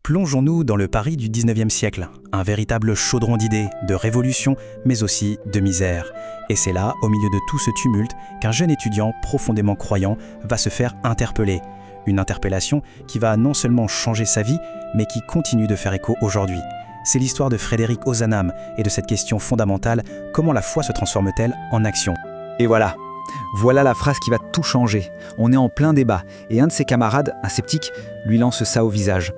Plongeons-nous dans le Paris du 19e siècle, un véritable chaudron d'idées, de révolution, mais aussi de misère. Et c'est là, au milieu de tout ce tumulte, qu'un jeune étudiant profondément croyant va se faire interpeller. Une interpellation qui va non seulement changer sa vie, mais qui continue de faire écho aujourd'hui. C'est l'histoire de Frédéric Ozanam et de cette question fondamentale, comment la foi se transforme-t-elle en action ? Et voilà la phrase qui va tout changer. On est en plein débat, et un de ses camarades, un sceptique, lui lance ça au visage.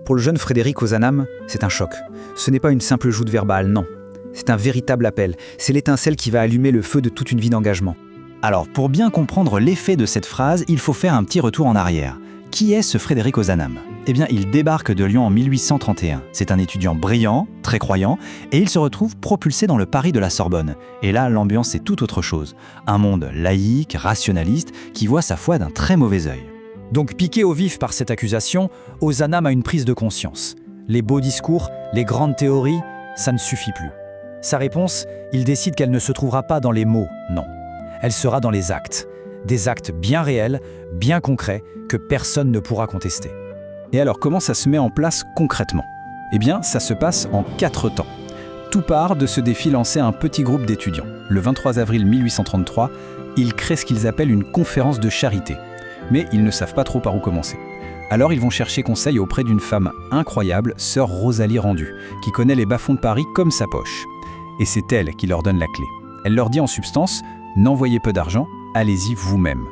Pour le jeune Frédéric Ozanam, c'est un choc. Ce n'est pas une simple joute verbale, non. C'est un véritable appel. C'est l'étincelle qui va allumer le feu de toute une vie d'engagement. Alors, pour bien comprendre l'effet de cette phrase, il faut faire un petit retour en arrière. Qui est ce Frédéric Ozanam ? Eh bien, il débarque de Lyon en 1831. C'est un étudiant brillant, très croyant, et il se retrouve propulsé dans le Paris de la Sorbonne. Et là, l'ambiance est tout autre chose. Un monde laïque, rationaliste, qui voit sa foi d'un très mauvais œil. Donc, piqué au vif par cette accusation, Ozanam a une prise de conscience. Les beaux discours, les grandes théories, ça ne suffit plus. Sa réponse, il décide qu'elle ne se trouvera pas dans les mots, non. Elle sera dans les actes. Des actes bien réels, bien concrets, que personne ne pourra contester. Et alors, comment ça se met en place concrètement ? Eh bien, ça se passe en 4 temps. Tout part de ce défi lancé à un petit groupe d'étudiants. Le 23 avril 1833, ils créent ce qu'ils appellent une conférence de charité. Mais ils ne savent pas trop par où commencer. Alors ils vont chercher conseil auprès d'une femme incroyable, sœur Rosalie Rendu, qui connaît les bas-fonds de Paris comme sa poche. Et c'est elle qui leur donne la clé. Elle leur dit en substance, n'envoyez peu d'argent, allez-y vous-même.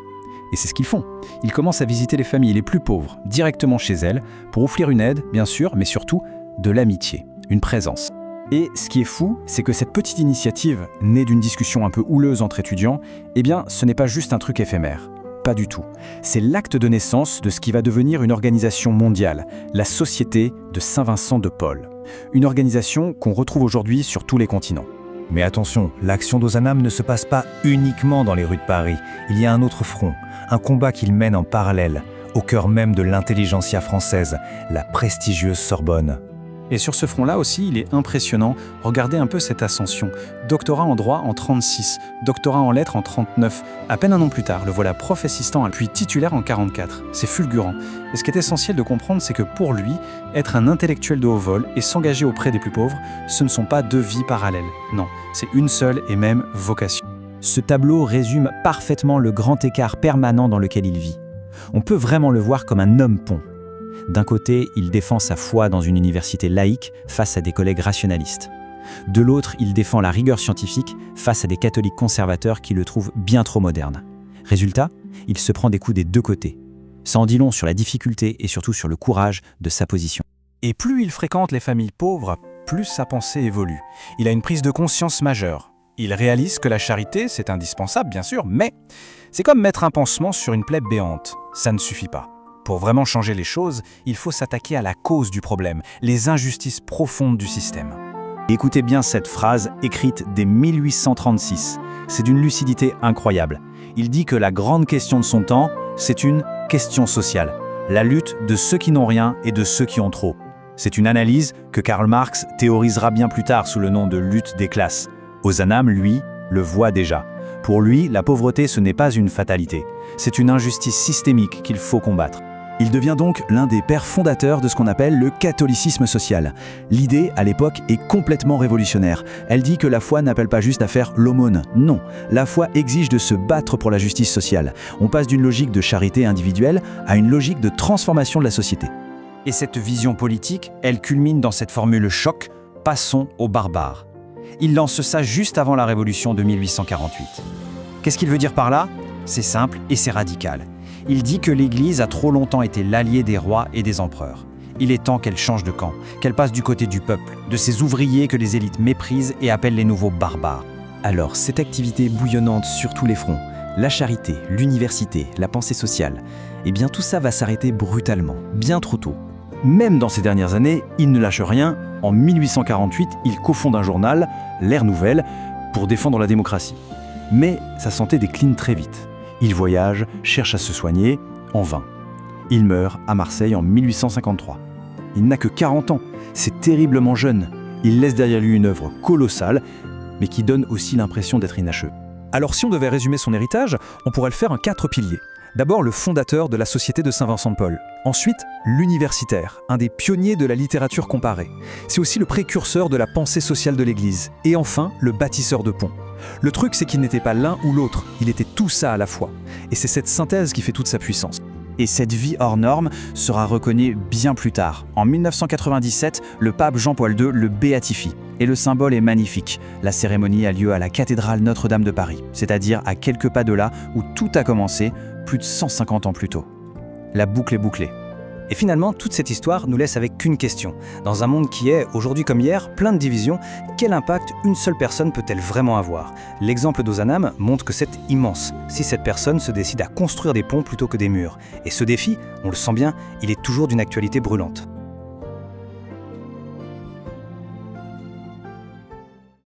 Et c'est ce qu'ils font. Ils commencent à visiter les familles les plus pauvres, directement chez elles, pour offrir une aide, bien sûr, mais surtout de l'amitié, une présence. Et ce qui est fou, c'est que cette petite initiative, née d'une discussion un peu houleuse entre étudiants, eh bien, ce n'est pas juste un truc éphémère. Pas du tout. C'est l'acte de naissance de ce qui va devenir une organisation mondiale, la Société de Saint-Vincent de Paul. Une organisation qu'on retrouve aujourd'hui sur tous les continents. Mais attention, l'action d'Ozanam ne se passe pas uniquement dans les rues de Paris. Il y a un autre front, un combat qu'il mène en parallèle, au cœur même de l'intelligentsia française, la prestigieuse Sorbonne. Et sur ce front-là aussi, il est impressionnant. Regardez un peu cette ascension. Doctorat en droit en 36, doctorat en lettres en 39. À peine un an plus tard, le voilà prof assistant, puis titulaire en 44. C'est fulgurant. Et ce qui est essentiel de comprendre, c'est que pour lui, être un intellectuel de haut vol et s'engager auprès des plus pauvres, ce ne sont pas 2 vies parallèles. Non, c'est une seule et même vocation. Ce tableau résume parfaitement le grand écart permanent dans lequel il vit. On peut vraiment le voir comme un homme-pont. D'un côté, il défend sa foi dans une université laïque face à des collègues rationalistes. De l'autre, il défend la rigueur scientifique face à des catholiques conservateurs qui le trouvent bien trop moderne. Résultat, il se prend des coups des 2 côtés. Ça en dit long sur la difficulté et surtout sur le courage de sa position. Et plus il fréquente les familles pauvres, plus sa pensée évolue. Il a une prise de conscience majeure. Il réalise que la charité, c'est indispensable, bien sûr, mais c'est comme mettre un pansement sur une plaie béante. Ça ne suffit pas. Pour vraiment changer les choses, il faut s'attaquer à la cause du problème, les injustices profondes du système. Écoutez bien cette phrase écrite dès 1836. C'est d'une lucidité incroyable. Il dit que la grande question de son temps, c'est une question sociale. La lutte de ceux qui n'ont rien et de ceux qui ont trop. C'est une analyse que Karl Marx théorisera bien plus tard sous le nom de lutte des classes. Ozanam, lui, le voit déjà. Pour lui, la pauvreté, ce n'est pas une fatalité. C'est une injustice systémique qu'il faut combattre. Il devient donc l'un des pères fondateurs de ce qu'on appelle le catholicisme social. L'idée, à l'époque, est complètement révolutionnaire. Elle dit que la foi n'appelle pas juste à faire l'aumône. Non, la foi exige de se battre pour la justice sociale. On passe d'une logique de charité individuelle à une logique de transformation de la société. Et cette vision politique, elle culmine dans cette formule choc « Passons aux barbares ». Il lance ça juste avant la Révolution de 1848. Qu'est-ce qu'il veut dire par là ? C'est simple et c'est radical. Il dit que l'Église a trop longtemps été l'allié des rois et des empereurs. Il est temps qu'elle change de camp, qu'elle passe du côté du peuple, de ces ouvriers que les élites méprisent et appellent les nouveaux barbares. Alors, cette activité bouillonnante sur tous les fronts, la charité, l'université, la pensée sociale, eh bien tout ça va s'arrêter brutalement, bien trop tôt. Même dans ces dernières années, il ne lâche rien. En 1848, il cofonde un journal, L'Ère Nouvelle, pour défendre la démocratie. Mais sa santé décline très vite. Il voyage, cherche à se soigner, en vain. Il meurt à Marseille en 1853. Il n'a que 40 ans, c'est terriblement jeune. Il laisse derrière lui une œuvre colossale, mais qui donne aussi l'impression d'être inachevée. Alors si on devait résumer son héritage, on pourrait le faire en 4 piliers. D'abord le fondateur de la Société de Saint-Vincent-de-Paul. Ensuite, l'universitaire, un des pionniers de la littérature comparée. C'est aussi le précurseur de la pensée sociale de l'Église. Et enfin, le bâtisseur de ponts. Le truc, c'est qu'il n'était pas l'un ou l'autre, il était tout ça à la fois. Et c'est cette synthèse qui fait toute sa puissance. Et cette vie hors norme sera reconnue bien plus tard. En 1997, le pape Jean-Paul II le béatifie. Et le symbole est magnifique. La cérémonie a lieu à la cathédrale Notre-Dame de Paris, c'est-à-dire à quelques pas de là où tout a commencé, plus de 150 ans plus tôt. La boucle est bouclée. Et finalement, toute cette histoire nous laisse avec qu'une question. Dans un monde qui est, aujourd'hui comme hier, plein de divisions, quel impact une seule personne peut-elle vraiment avoir? L'exemple d'Ozanam montre que c'est immense, si cette personne se décide à construire des ponts plutôt que des murs. Et ce défi, on le sent bien, il est toujours d'une actualité brûlante.